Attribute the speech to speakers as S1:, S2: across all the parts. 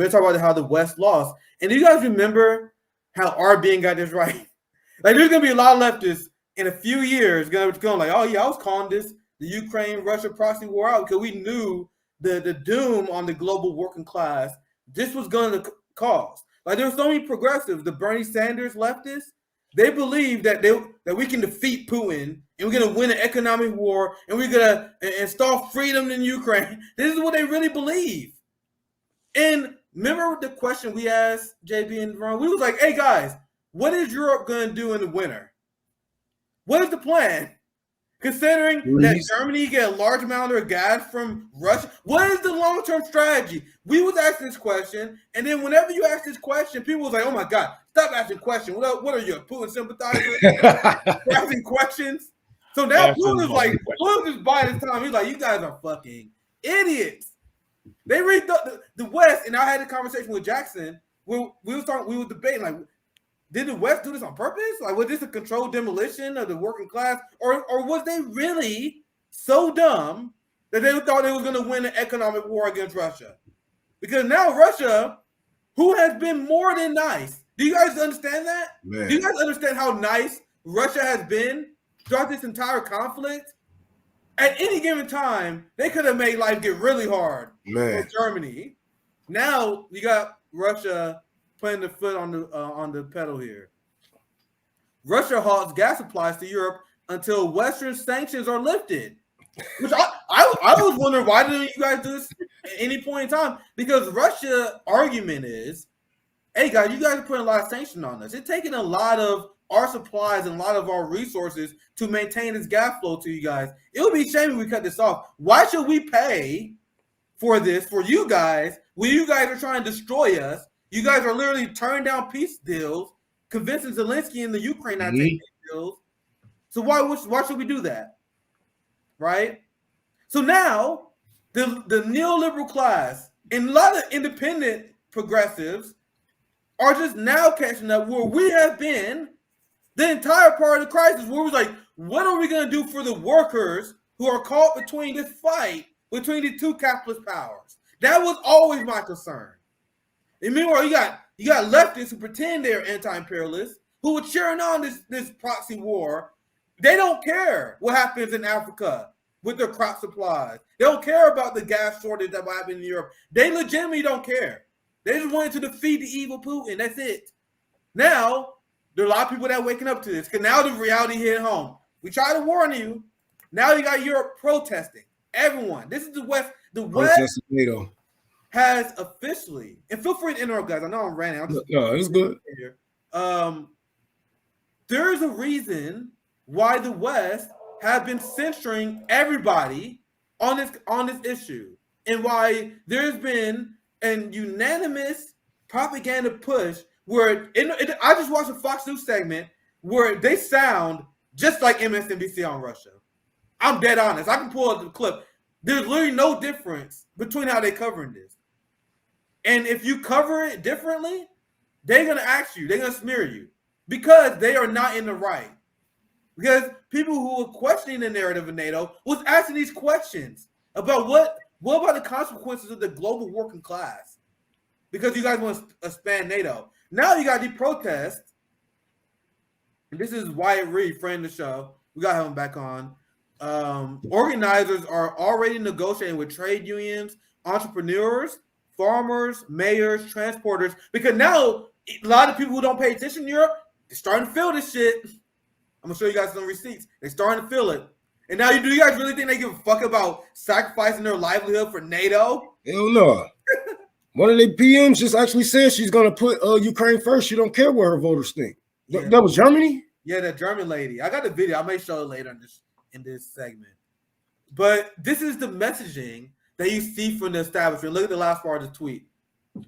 S1: We're talking about how the West lost. And do you guys remember how RBN got this right? Like, there's going to be a lot of leftists in a few years going like, oh, yeah, I was calling this the Ukraine-Russia proxy war out because we knew the doom on the global working class this was going to cause. Like, there were so many progressives, the Bernie Sanders leftists, they believe that we can defeat Putin and we're going to win an economic war and we're going to install freedom in Ukraine. This is what they really believe. And remember the question we asked JB and Ron? We was like, hey, guys, what is Europe going to do in the winter? What is the plan? Considering that Germany get a large amount of gas from Russia, what is the long-term strategy? We was asking this question, and then whenever you ask this question, people was like, oh, my God, stop asking questions. What are you, a Putin sympathizer? Asking questions? So now Putin is like, Putin is by this time, he's like, you guys are fucking idiots. They read the West, and I had a conversation with Jackson where we were debating, like, did the West do this on purpose? Like, was this a controlled demolition of the working class? Or was they really so dumb that they thought they was going to win an economic war against Russia? Because now Russia, who has been more than nice, do you guys understand that? Man. Do you guys understand how nice Russia has been throughout this entire conflict? At any given time, they could have made life get really hard for Germany. Now you got Russia putting the foot on the pedal here. Russia halts gas supplies to Europe until Western sanctions are lifted. Which I was wondering, why didn't you guys do this at any point in time? Because Russia's argument is, hey guys, you guys are putting a lot of sanctions on us. It's taking a lot of our supplies and a lot of our resources to maintain this gas flow to you guys. It would be a shame if we cut this off. Why should we pay for this for you guys when you guys are trying to destroy us? You guys are literally turning down peace deals, convincing Zelensky and the Ukraine not taking deals. So why should we do that? Right? So now the neoliberal class and a lot of independent progressives are just now catching up where we have been the entire part of the crisis, where it was like, what are we going to do for the workers who are caught between this fight between the two capitalist powers? That was always my concern. And meanwhile, you got leftists who pretend they're anti-imperialists, who are cheering on this proxy war. They don't care what happens in Africa with their crop supplies. They don't care about the gas shortage that will happen in Europe. They legitimately don't care. They just wanted to defeat the evil Putin. That's it. Now, there are a lot of people that are waking up to this because now the reality hit home. We tried to warn you. Now you got Europe protesting. Everyone. This is the West. The West has officially, and feel free to interrupt, guys. I know I'm ranting.
S2: No, it's good.
S1: There is a reason why the West have been censoring everybody on this issue, and why there's been an unanimous propaganda push where I just watched a Fox News segment where they sound just like MSNBC on Russia. I'm dead honest. I can pull up the clip. There's literally no difference between how they're covering this. And if you cover it differently, they're going to ask you. They're going to smear you because they are not in the right. Because people who were questioning the narrative of NATO was asking these questions about what about the consequences of the global working class? Because you guys want to expand NATO. Now you got the protests. And this is Wyatt Reed, friend of the show. We got to have him back on. Organizers are already negotiating with trade unions, entrepreneurs, farmers, mayors, transporters, because now a lot of people who don't pay attention in Europe, they're starting to feel this shit. I'm going to show you guys some receipts. They're starting to feel it. And now, do you guys really think they give a fuck about sacrificing their livelihood for NATO?
S2: Hell no. One of the PMs just actually said she's going to put Ukraine first. She don't care what her voters think.
S1: Yeah.
S2: That was Germany?
S1: Yeah, that German lady. I got the video. I may show it later in this segment. But this is the messaging that you see from the establishment. Look at the last part of the tweet.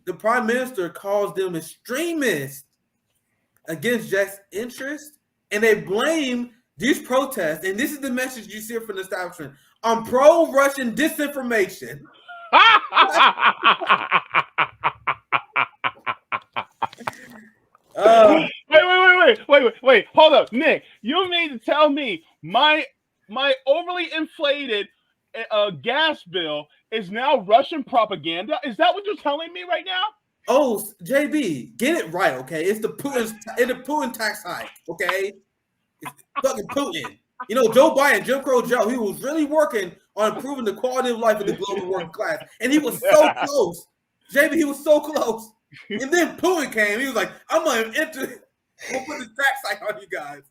S1: The prime minister calls them extremists against just interest, and they blame these protests, and this is the message you see from the establishment, on pro-Russian disinformation.
S3: Wait. Hold up, Nick. You mean to tell me my overly inflated gas bill is now Russian propaganda? Is that what you're telling me right now?
S1: Oh, JB, get it right, okay? It's the Putin tax hike, okay? It's fucking Putin. You know, Joe Biden, Jim Crow Joe, he was really working on improving the quality of life of the global working class, and he was so close. JB, he was so close. And then Putin came. He was like, "I'm gonna we'll put the tax hike on you guys."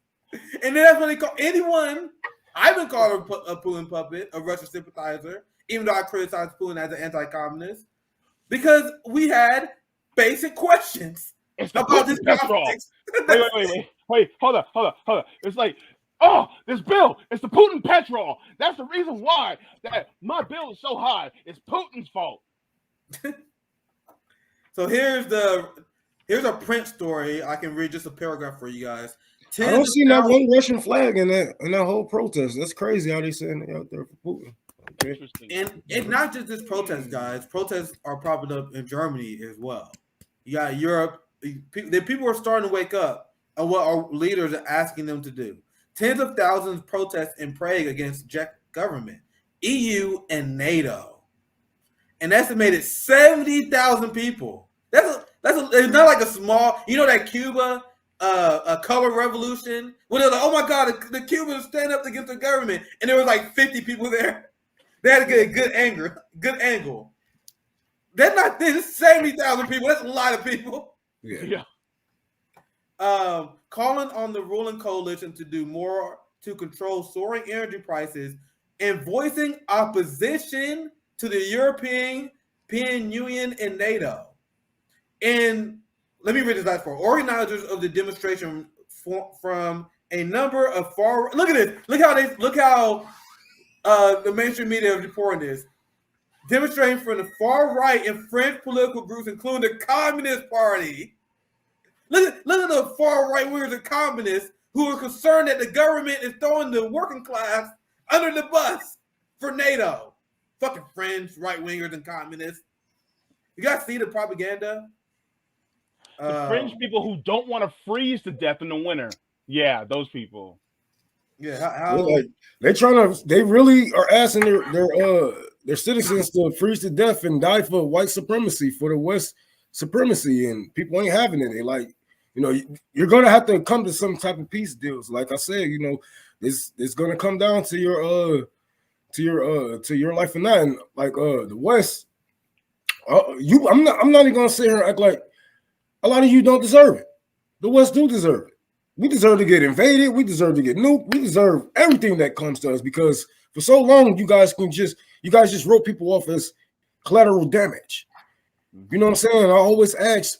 S1: And then that's when they call anyone. I've been called a Putin puppet, a Russian sympathizer, even though I criticized Putin as an anti-communist, because we had basic questions about this politics.
S3: Wait, hold on. It's like, oh, this bill, it's the Putin petrol. That's the reason why that my bill is so high. It's Putin's fault.
S1: So here's a print story. I can read just a paragraph for you guys.
S2: I don't see not one Russian flag in that whole protest. That's crazy how they saying they out there for Putin. Okay.
S1: And it's not just this protest, guys. Protests are popping up in Germany as well. You got Europe. The people are starting to wake up on what our leaders are asking them to do. Tens of thousands protest in Prague against Czech government, EU, and NATO. An estimated 70,000 people. It's not like a small. You know that Cuba. A color revolution when they're like, oh my God, the Cubans stand up against the government, and there was like 50 people there. They had to get a good angle. That's not this. It's 70,000 people. That's a lot of people.
S3: Yeah.
S1: Calling on the ruling coalition to do more to control soaring energy prices and voicing opposition to the European Union and NATO. And let me read this last part. Organizers of the demonstration from a number of far. Look at this. Look how the mainstream media is reporting this. Demonstrating from the far right and French political groups, including the Communist Party. Look at the far right wingers and communists who are concerned that the government is throwing the working class under the bus for NATO. Fucking French right wingers and communists. You guys see the propaganda?
S3: The French people who don't want to freeze to death in the winter. Yeah, those people.
S1: Yeah,
S2: they really are asking their citizens to freeze to death and die for white supremacy, for the West supremacy, and people ain't having it. They like, you know, you're gonna have to come to some type of peace deals. Like I said, you know, it's gonna come down to your life and that. And like the West, I'm not even gonna sit here and act like a lot of you don't deserve it. The West do deserve it. We deserve to get invaded. We deserve to get nuked. We deserve everything that comes to us because for so long you guys just wrote people off as collateral damage. You know what I'm saying? I always ask,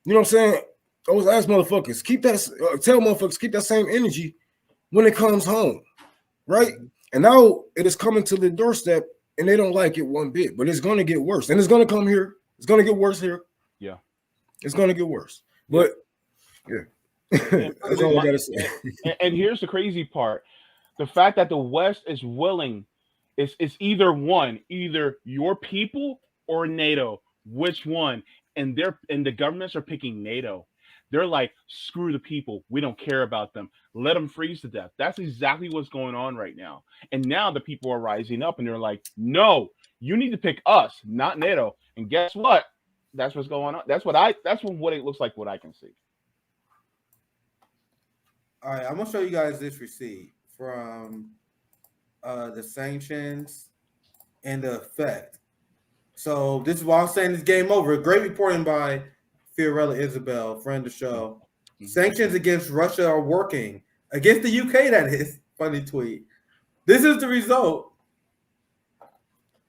S2: you know what I'm saying? I always ask motherfuckers, tell motherfuckers keep that same energy when it comes home, right? And now it is coming to the doorstep, and they don't like it one bit. But it's going to get worse, and it's going to come here. It's going to get worse here.
S3: Yeah.
S2: It's going to get worse, but yeah, that's all I got to say.
S3: And here's the crazy part. The fact that the West is willing, it's either your people or NATO. Which one? And the governments are picking NATO. They're like, screw the people. We don't care about them. Let them freeze to death. That's exactly what's going on right now. And now the people are rising up and they're like, no, you need to pick us, not NATO. And guess what? That's what's going on. That's what it looks like, what I can see.
S1: All right, I'm gonna show you guys this receipt from the sanctions and the effect. So this is why I'm saying this game over. Great reporting by Fiorella Isabel, friend of the show. Sanctions against Russia are working. Against the UK, that is. Funny tweet. This is the result.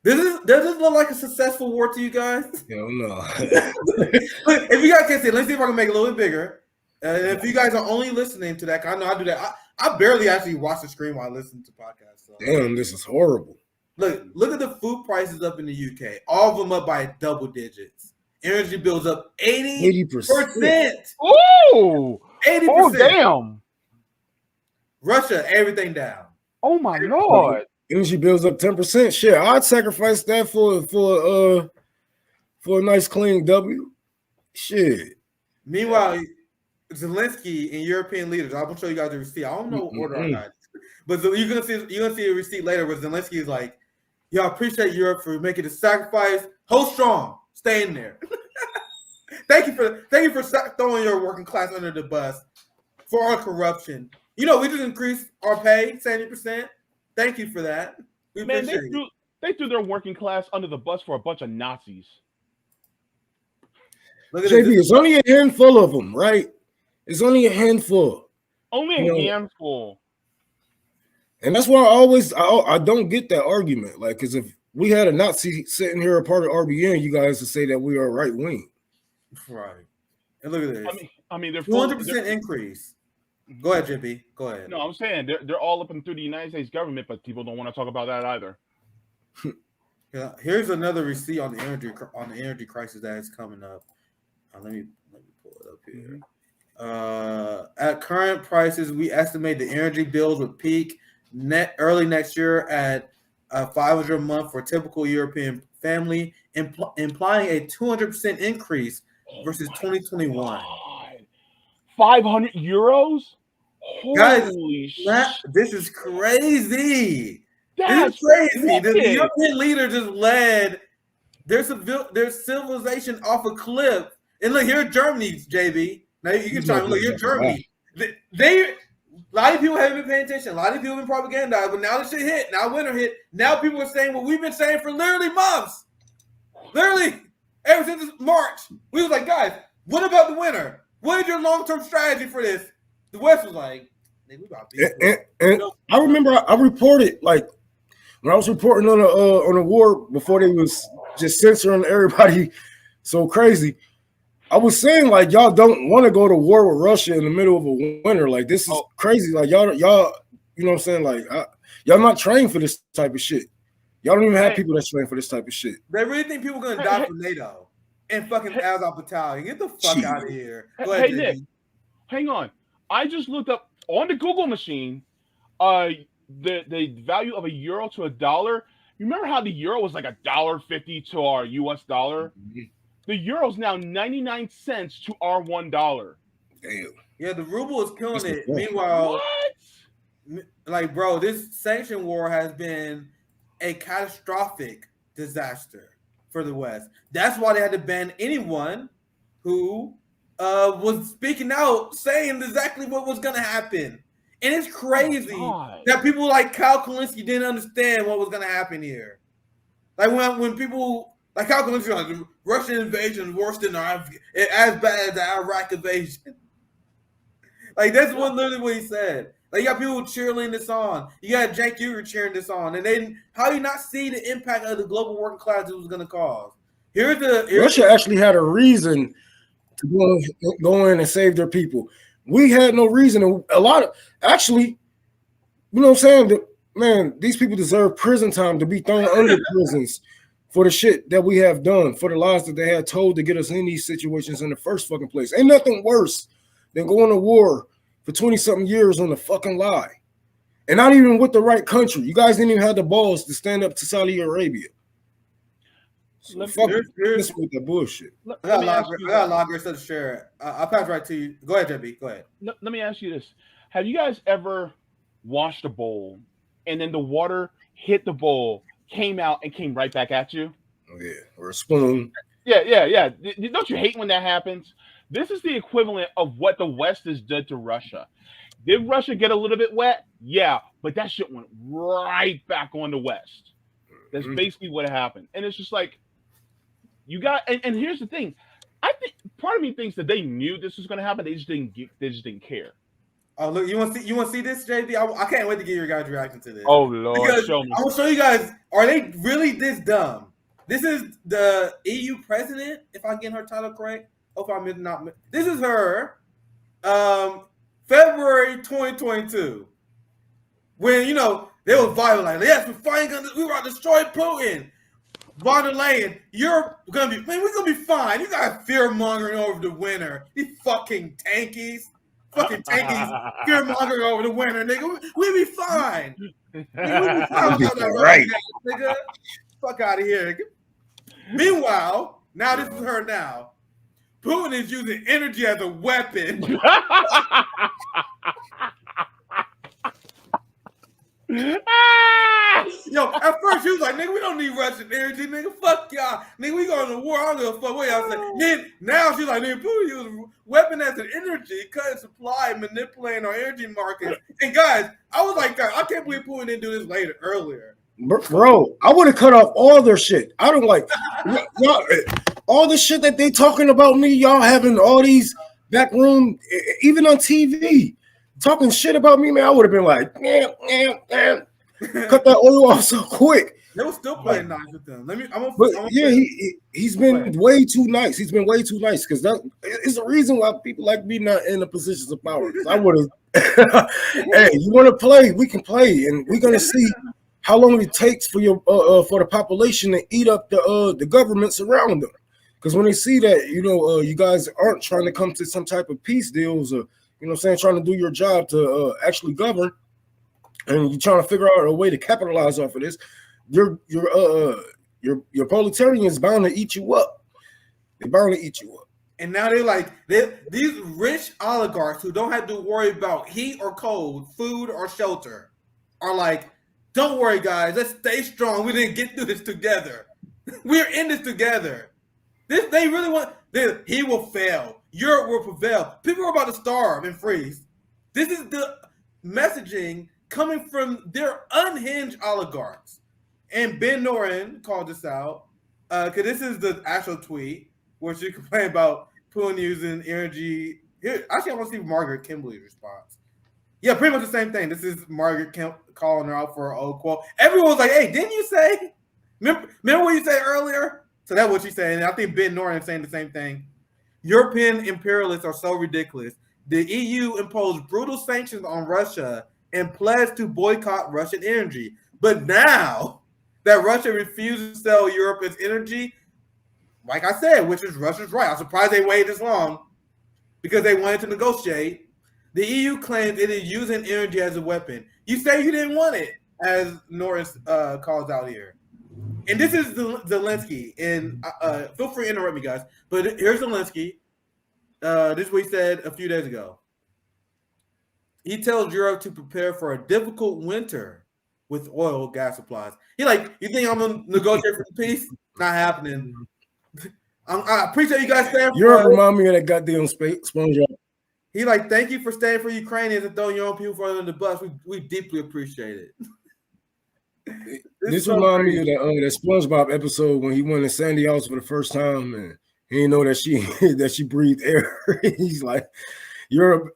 S1: Does this look like a successful war to you guys?
S2: Hell no.
S1: If you guys can see, let's see if I can make it a little bit bigger. If you guys are only listening to that, I know I do that. I barely actually watch the screen while I listen to podcasts. So.
S2: Damn, this is horrible.
S1: Look at the food prices up in the UK. All of them up by double digits. Energy bills up 80%.
S3: Ooh!
S1: 80%.
S3: Oh, damn.
S1: Russia, everything down.
S3: Oh, my Lord.
S2: Energy bills up 10%. Shit, I'd sacrifice that for a nice clean W. Shit.
S1: Meanwhile, Zelensky and European leaders, I'm gonna show you guys the receipt. I don't know what order I got, but you're gonna see a receipt later where Zelensky is like, "Y'all appreciate Europe for making the sacrifice. Hold strong, stay in there." Thank you for throwing your working class under the bus for our corruption. You know, we just increased our pay 70%. Thank you for that. We
S3: Man,
S1: appreciate it.
S3: they threw their working class under the bus for a bunch of Nazis.
S1: Look at
S2: JB,
S1: this.
S2: it's only a handful of them, right? It's only a handful.
S3: Only a handful.
S2: And that's why I don't get that argument. Like, because if we had a Nazi sitting here a part of RBN, you guys would say that we are right wing.
S1: Right. And look at this.
S3: I mean, they're
S1: 200% increase. Go ahead, JB. Go ahead.
S3: No, I'm saying they're all up and through the United States government, but people don't want to talk about that either.
S1: Yeah. Here's another receipt on the energy crisis that is coming up. Let me pull it up here. At current prices, we estimate the energy bills would peak early next year at $500 a month for a typical European family, implying a 200% increase versus 2021.
S3: God. 500 euros?
S1: Guys,
S3: Holy shit.
S1: this is crazy.
S3: That's
S1: this is crazy.
S3: wicked.
S1: The European leader just led their civilization off a cliff. And look, here Germany, JB. Now you can try. Look, here Germany. A lot of people haven't been paying attention. A lot of people have been propagandized. But now the shit hit. Now winter hit. Now people are saying what we've been saying for literally months. Literally, ever since March. We was like, guys, what about the winter? What is your long-term strategy for this? The West was like, we about to
S2: and I remember I reported, like, when I was reporting on the war before they was just censoring everybody so crazy. I was saying, like, y'all don't want to go to war with Russia in the middle of a winter. Like, this is crazy. Like, y'all, you know what I'm saying? Like, y'all not trained for this type of shit. Y'all don't even have people that's trained for this type of shit.
S1: They really think people are gonna die for NATO and fucking Azov Battalion. Get the fuck out of here. Go ahead,
S3: Nick, hang on. I just looked up on the Google machine the value of a euro to a dollar. You remember how the euro was like $1.50 to our US dollar? Mm-hmm. The euro's now 99 cents to our $1.
S2: Damn.
S1: Yeah, the ruble is killing it. Meanwhile, like, bro, this sanction war has been a catastrophic disaster for the West. That's why they had to ban anyone who was speaking out, saying exactly what was going to happen. And it's crazy that people like Kyle Kulinski didn't understand what was going to happen here. Like, when people... Like how can the Russian invasion is worse than as bad as the Iraq invasion? Like that's literally what he said. Like you got people cheering this on. You got Cenk Uygur cheering this on, and then how do you not see the impact of the global working class it was going to cause? Russia
S2: actually had a reason to go in and save their people. We had no reason. A lot of actually, you know what I'm saying? Man, these people deserve prison time to be thrown under prisons. For the shit that we have done, for the lies that they had told to get us in these situations in the first fucking place. Ain't nothing worse than going to war for 20-something years on a fucking lie. And not even with the right country. You guys didn't even have the balls to stand up to Saudi Arabia. So fuck this with the bullshit.
S1: I got longer to share. I'll pass right to you. Go ahead, JB. Go ahead.
S3: Let me ask you this. Have you guys ever washed a bowl and then the water hit the bowl, came out and came right back at you?
S2: Oh yeah, or a spoon.
S3: Yeah. Don't you hate when that happens? This is the equivalent of what the West has done to Russia. Did Russia get a little bit wet? Yeah, but that shit went right back on the West. That's basically what happened. And it's just like, you got, and here's the thing. I think part of me thinks that they knew this was going to happen. They just didn't care.
S1: Oh, look, you want to see this, JB? I can't wait to get your guys' reaction to this.
S3: Oh, Lord, show me.
S1: I will show you guys, are they really this dumb? This is the EU president, if I get her title correct. Hope I'm not. This is her, February 2022. When, you know, they were violent, like, yes, we were going to destroy Putin. Von der Leyen, we're going to be fine. You guys fear-mongering over the winter. You fucking tankies. Fucking tankies fear-mongering over the winter, nigga. We'll be fine. We'll be fine. Right. Nigga. Fuck out of here. Meanwhile, now this is her now. Putin is using energy as a weapon. Yo, at first she was like, nigga, we don't need Russian energy, nigga. Fuck y'all. Nigga, we going to war. I don't give a fuck what y'all say. Then now she's like, nigga, Putin using weapon as an energy, cutting supply, manipulating our energy markets. And guys, I was like, guys, I can't believe Putin didn't do this earlier.
S2: Bro, I would have cut off all their shit. I don't like y'all, all the shit that they talking about me. Y'all having all these back room, even on TV, talking shit about me, man. I would have been like, cut that oil off so quick.
S1: They were still playing nice with them.
S2: He's been way too nice. He's been way too nice because that is the reason why people like me not in the positions of power. I would have. Hey, you want to play? We can play, and we're gonna see how long it takes for your for the population to eat up the governments around them. Because when they see that, you guys aren't trying to come to some type of peace deals, or trying to do your job to actually govern, and you're trying to figure out a way to capitalize off of this, your proletarians bound to eat you up. They're bound to eat you up.
S1: And now these rich oligarchs who don't have to worry about heat or cold, food or shelter, are like, don't worry, guys. Let's stay strong. We didn't get through this together. We're in this together. They really want. He will fail. Europe will prevail. People are about to starve and freeze. This is the messaging coming from their unhinged oligarchs. And Ben Noren called this out because this is the actual tweet where she complained about Putin using energy. Here, actually, I want to see Margaret Kimberly's response. Yeah, pretty much the same thing. This is Margaret calling her out for her old quote. Everyone was like, hey, didn't you say? Remember what you said earlier? So that's what she's saying. And I think Ben Noren is saying the same thing. European imperialists are so ridiculous. The EU imposed brutal sanctions on Russia and pledged to boycott Russian energy. But now that Russia refuses to sell Europe its energy, like I said, which is Russia's right. I'm surprised they waited this long because they wanted to negotiate. The EU claims it is using energy as a weapon. You say you didn't want it, as Norris calls out here. And this is Zelensky. And feel free to interrupt me, guys. But here's Zelensky. This is what he said a few days ago. He tells Europe to prepare for a difficult winter with oil gas supplies. He like, you think I'm going to negotiate for peace? Not happening. I appreciate you guys staying for
S2: Europe remind me of that goddamn SpongeBob.
S1: He like, thank you for staying for Ukrainians and throwing your own people further under the bus. We deeply appreciate it.
S2: This reminds me of that SpongeBob episode when he went to Sandy House for the first time and he didn't know that she breathed air. He's like, Europe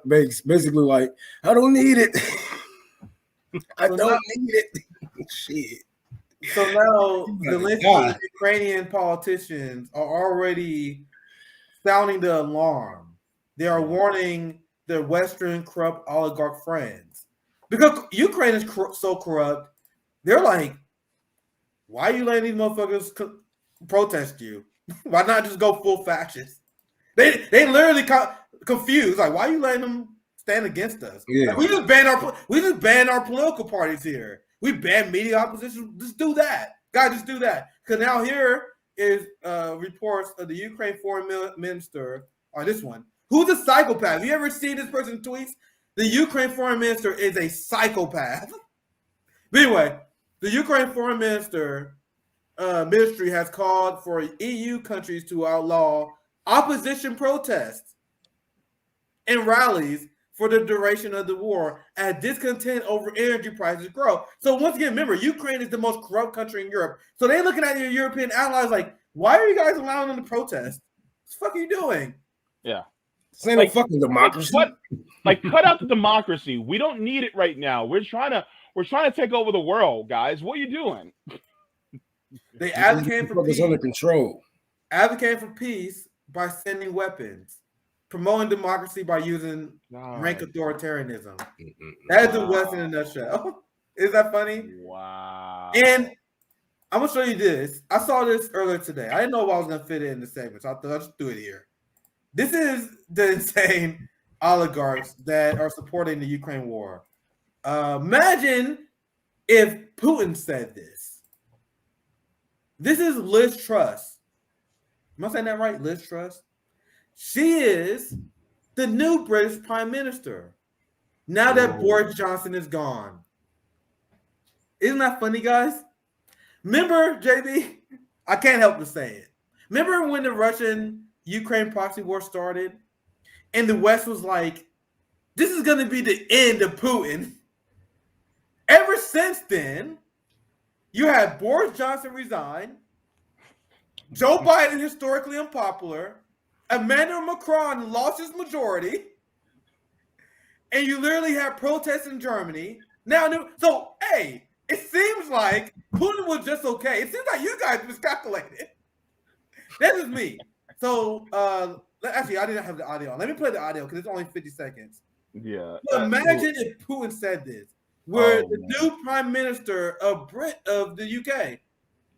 S2: basically like, I don't need it. I don't need it. Shit.
S1: So now the Ukrainian politicians are already sounding the alarm. They are warning their Western corrupt oligarch friends. Because Ukraine is so corrupt, they're like, why are you letting these motherfuckers protest you? Why not just go full fascist? They literally confused. Like, why are you letting them stand against us?
S2: Yeah.
S1: Like, we just ban our political parties here. We ban media opposition. Just do that. Guys, just do that. Because now here is reports of the Ukraine foreign minister, or this one, who's a psychopath. Have you ever seen this person tweets? The Ukraine foreign minister is a psychopath. But anyway, the Ukraine foreign ministry has called for EU countries to outlaw opposition protests and rallies for the duration of the war as discontent over energy prices grow. So once again, remember, Ukraine is the most corrupt country in Europe. So they're looking at your European allies like, why are you guys allowing them to protest? What the fuck are you doing?
S3: Yeah.
S2: This ain't a fucking democracy.
S3: Cut out the democracy. We don't need it right now. We're trying to take over the world, guys. What are you doing?
S1: They advocate for peace.
S2: Under control.
S1: Advocate for peace by sending weapons. Promoting democracy by using rank authoritarianism. That is the West in a nutshell. Is that funny?
S3: Wow.
S1: And I'm going to show you this. I saw this earlier today. I didn't know if I was going to fit it in the segment, so I thought I'll just do it here. This is the insane oligarchs that are supporting the Ukraine war. Imagine if Putin said this. This is Liz Truss. Am I saying that right? Liz Truss? She is the new British Prime Minister. Now that Boris Johnson is gone. Isn't that funny, guys? Remember, JB? I can't help but say it. Remember when the Russian-Ukraine proxy war started, and the West was like, "This is going to be the end of Putin." Ever since then, you had Boris Johnson resign, Joe Biden historically unpopular, Emmanuel Macron lost his majority, and you literally have protests in Germany. So, hey, it seems like Putin was just okay. It seems like you guys miscalculated. This is me. So, actually, I didn't have the audio. Let me play the audio because it's only 50 seconds.
S3: Yeah.
S1: So imagine if Putin said this, where the new prime minister of the UK,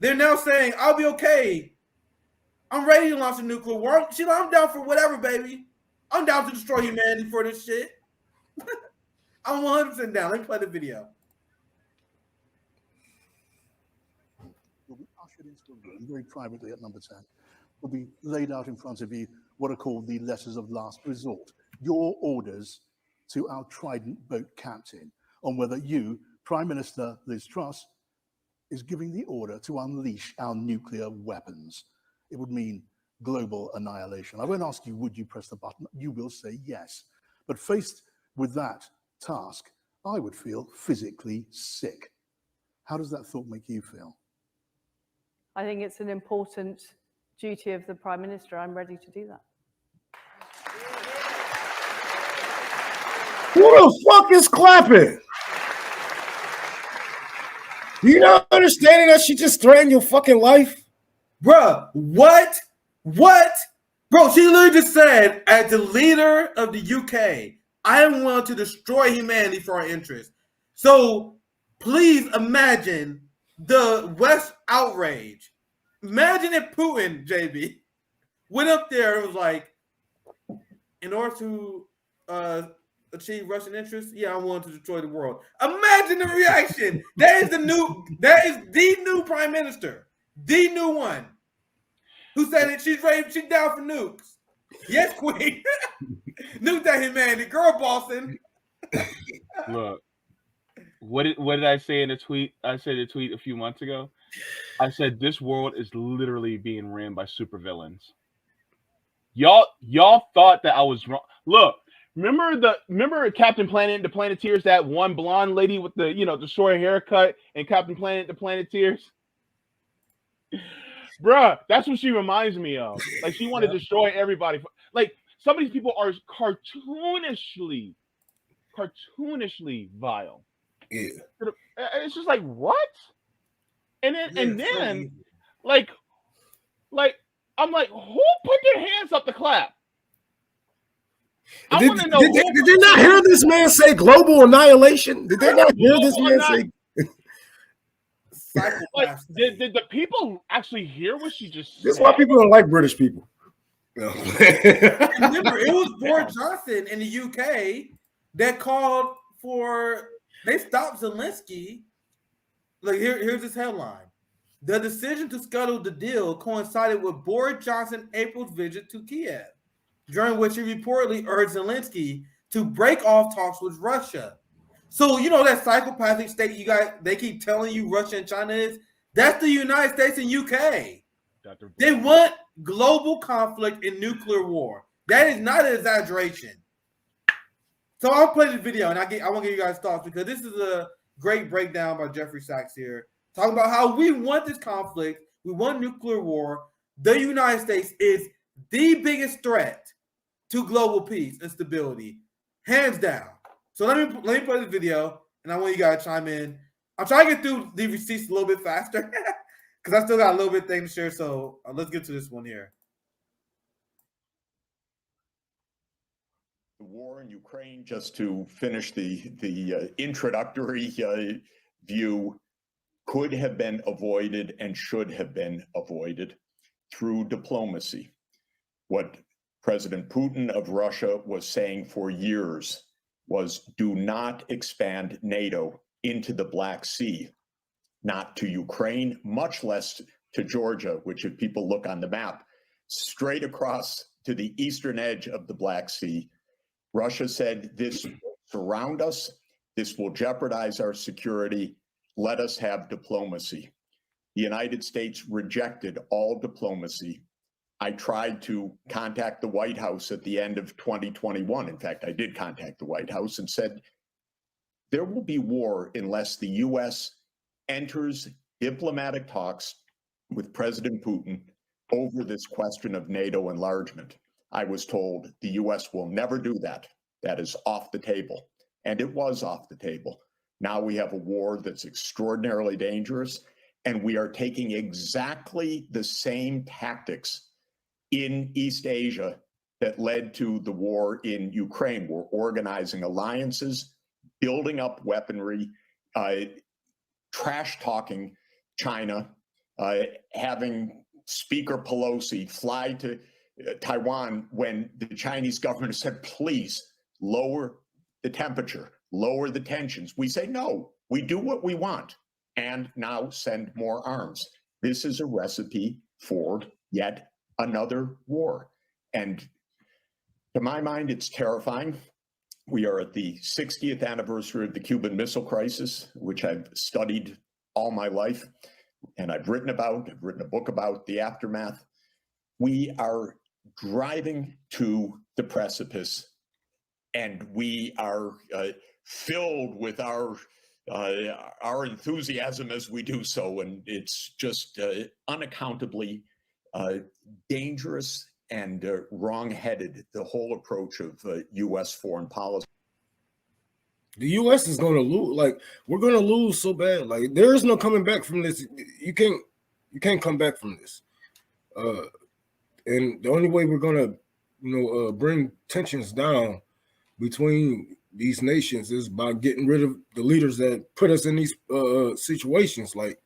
S1: they're now saying, "I'll be okay. I'm ready to launch a nuclear war. Sheila, I'm down for whatever, baby. I'm down to destroy humanity for this shit." I'm 100% down. Let me play the video.
S4: You'll be ushered into a room very privately at number 10. Will be laid out in front of you what are called the letters of last resort, your orders to our Trident boat captain on whether you, Prime Minister Liz Truss, is giving the order to unleash our nuclear weapons. It would mean global annihilation. I won't ask you, would you press the button? You will say yes. But faced with that task, I would feel physically sick. How does that thought make you feel?
S5: I think it's an important duty of the Prime Minister. I'm ready to do that.
S2: Who the fuck is clapping? Do you not understanding that she just threatened your fucking life?
S1: Bruh, what? Bro, she literally just said, as the leader of the UK, I am willing to destroy humanity for our interests. So please imagine the West outrage. Imagine if Putin, JB, went up there and was like, in order to achieve Russian interests, yeah, I want to destroy the world. Imagine the reaction. That is the new prime minister, the new one, who said that she's down for nukes. Yes, queen. Nuke that humanity, girl bossing.
S3: Look, what did I say in a tweet? I said a tweet a few months ago. I said this world is literally being ran by supervillains. Y'all thought that I was wrong. Look, remember Captain Planet, the Planeteers, that one blonde lady with the short haircut and Captain Planet, the Planeteers? Bruh, that's what she reminds me of. Like, she wanted to destroy everybody. Like, some of these people are cartoonishly vile.
S2: Yeah.
S3: It's just like, what? And then like I'm like, who put their hands up to clap? I want to know.
S2: Did they not hear this man say global annihilation? Did they not hear this man say?
S3: Like, did the people actually hear what she just said?
S2: That's why people don't like British people. No.
S1: Remember, it was Boris Johnson in the UK that called for, they stopped Zelensky. Like, here's this headline. The decision to scuttle the deal coincided with Boris Johnson's April's visit to Kiev, during which he reportedly urged Zelensky to break off talks with Russia. So, you know that psychopathic state they keep telling you Russia and China is? That's the United States and UK. They want global conflict and nuclear war. That is not an exaggeration. So I'll play the video and I want to give you guys thoughts, because this is a great breakdown by Jeffrey Sachs here, talking about how we want this conflict. We want nuclear war. The United States is the biggest threat to global peace and stability, hands down. So let me play the video, and I want you guys to chime in. I'm trying to get through the receipts a little bit faster because I still got a little bit thing to share. So let's get to this one here.
S6: The war in Ukraine, just to finish the introductory view, could have been avoided and should have been avoided through diplomacy. What President Putin of Russia was saying for years was, do not expand NATO into the Black Sea, not to Ukraine, much less to Georgia, which, if people look on the map, straight across to the eastern edge of the Black Sea. Russia said, this will surround us, this will jeopardize our security, let us have diplomacy. The United States rejected all diplomacy. I tried to contact the White House at the end of 2021. In fact, I did contact the White House and said, there will be war unless the US enters diplomatic talks with President Putin over this question of NATO enlargement. I was told the US will never do that. That is off the table. And it was off the table. Now we have a war that's extraordinarily dangerous, and we are taking exactly the same tactics in East Asia that led to the war in Ukraine. We're organizing alliances, building up weaponry, trash talking China, having Speaker Pelosi fly to Taiwan when the Chinese government said, please lower the temperature, lower the tensions. We say, no, we do what we want, and now send more arms. This is a recipe for yet another war. And to my mind, it's terrifying. We are at the 60th anniversary of the Cuban Missile Crisis, which I've studied all my life, and I've written a book about the aftermath. We are driving to the precipice, and we are filled with our enthusiasm as we do so, and it's just unaccountably dangerous and wrong-headed, the whole approach of U.S. foreign policy.
S2: The U.S. is going to lose. Like, we're going to lose so bad. Like, there is no coming back from this. You can't come back from this. And the only way we're going to, bring tensions down between these nations is by getting rid of the leaders that put us in these situations. Like,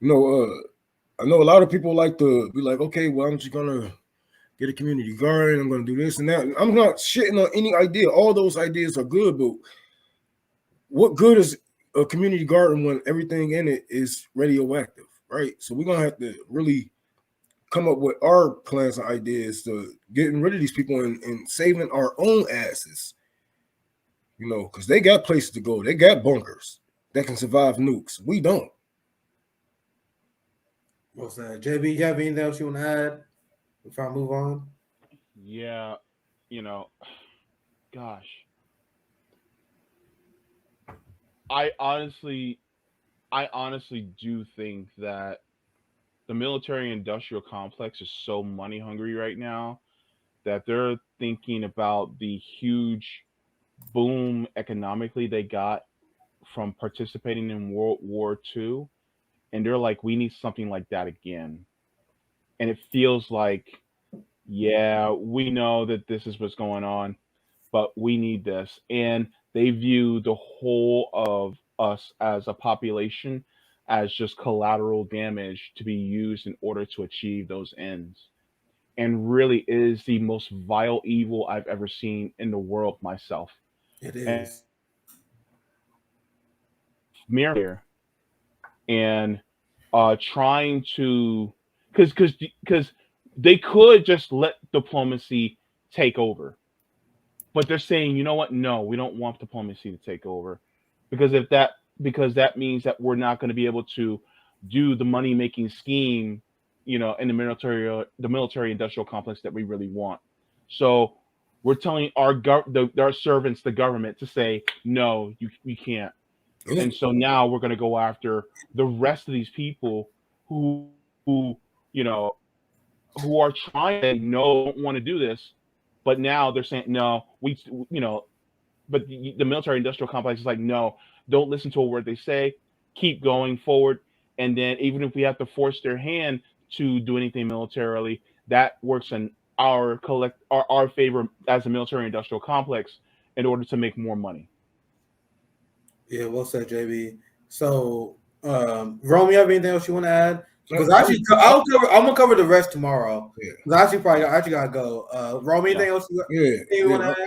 S2: I know a lot of people like to be like, okay, well, I'm just going to get a community garden. I'm going to do this and that. I'm not shitting on any idea. All those ideas are good, but what good is a community garden when everything in it is radioactive, right? So we're going to have to really come up with our plans and ideas to getting rid of these people and saving our own asses, because they got places to go. They got bunkers that can survive nukes. We don't.
S1: What's that? JB, you have anything else you want to add before I move on?
S3: Yeah, gosh. I honestly do think that the military-industrial complex is so money hungry right now that they're thinking about the huge boom economically they got from participating in World War II. And they're like, we need something like that again. And it feels like, yeah, we know that this is what's going on, but we need this. And they view the whole of us as a population as just collateral damage to be used in order to achieve those ends. And really is the most vile evil I've ever seen in the world myself.
S1: It is.
S3: Mirror and trying to, because they could just let diplomacy take over, but they're saying, you know what? No, we don't want diplomacy to take over, because that means that we're not going to be able to do the money making scheme, in the military industrial complex that we really want. So we're telling our servants, the government, to say, no, we can't. And so now we're going to go after the rest of these people who are trying, don't want to do this, but now they're saying, no, but the military industrial complex is like, no, don't listen to a word they say, keep going forward. And then even if we have to force their hand to do anything militarily, that works in our favor as a military industrial complex in order to make more money.
S1: Yeah, well said, JB. So, Rome, you have anything else you want to add? Because I'm gonna cover the rest tomorrow. Yeah. I actually gotta go. Rome, anything else you want to add?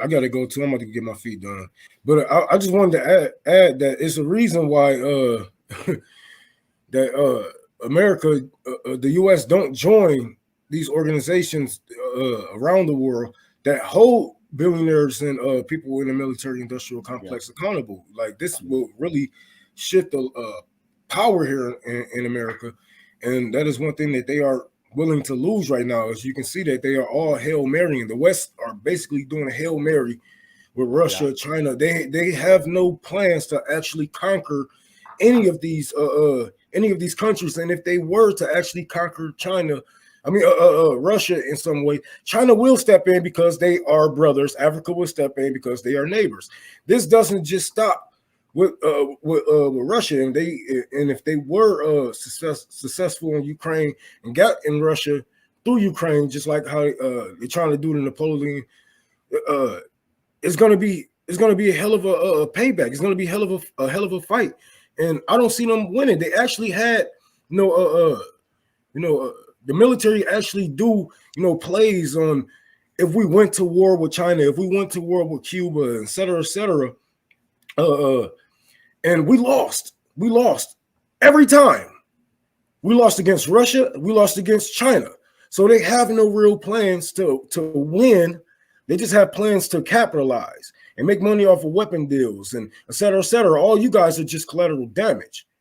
S2: I gotta go too. I'm about to get my feet done. But I just wanted to add that it's a reason why that America, the U.S. don't join these organizations around the world that hold billionaires and people in the military industrial complex accountable. Like, this will really shift the power here in America, and that is one thing that they are willing to lose right now. As you can see that they are all Hail Marrying. The West are basically doing a Hail Mary with Russia, China. They have no plans to actually conquer any of these countries, and if they were to actually conquer Russia in some way, China will step in because they are brothers. Africa will step in because they are neighbors. This doesn't just stop with Russia, and if they were successful in Ukraine and got in Russia through Ukraine, just like how they're trying to do to Napoleon, it's going to be a hell of a payback. It's going to be a hell of a fight, and I don't see them winning. They actually had the military actually do plays on if we went to war with China, if we went to war with Cuba, et cetera, and we lost every time. We lost against Russia, we lost against China. So they have no real plans to win. They just have plans to capitalize and make money off of weapon deals and et cetera, et cetera. All you guys are just collateral damage.